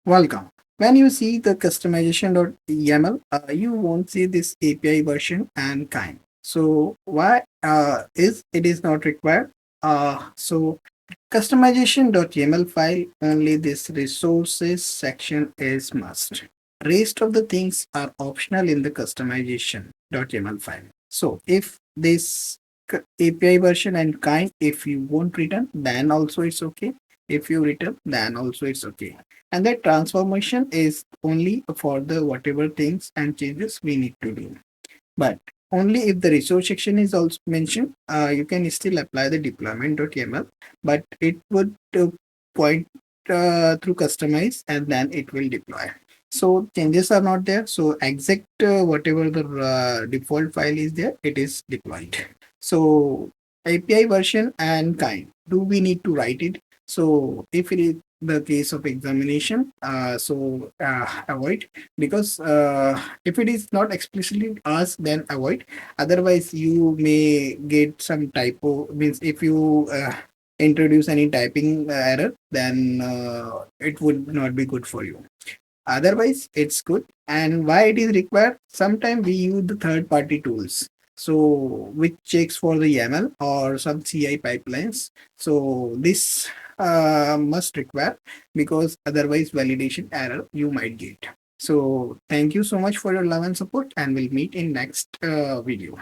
Welcome. When you see the customization.yaml, you won't see this API version and kind. So why is it is not required? So customization.yaml file, only this resources section is must. Rest of the things are optional in the customization.yaml file. So if this API version and kind, if you won't return, then also it's okay. If you return, then also it's okay. And that transformation is only for the whatever things and changes we need to do. But only if the resource section is also mentioned, you can still apply the deployment.yaml, but it would point through customize and then it will deploy. So changes are not there. So exact whatever the default file is there, it is deployed. So API version and kind, do we need to write it? So if it is the case of examination, avoid, because if it is not explicitly asked, then avoid. Otherwise you may get some typo, means if you introduce any typing error, then it would not be good for you. Otherwise it's good. And why it is required, sometimes we use the third party tools, so which checks for the YAML or some CI pipelines. So this must require, because otherwise validation error you might get. So thank you so much for your love and support, and we'll meet in next video.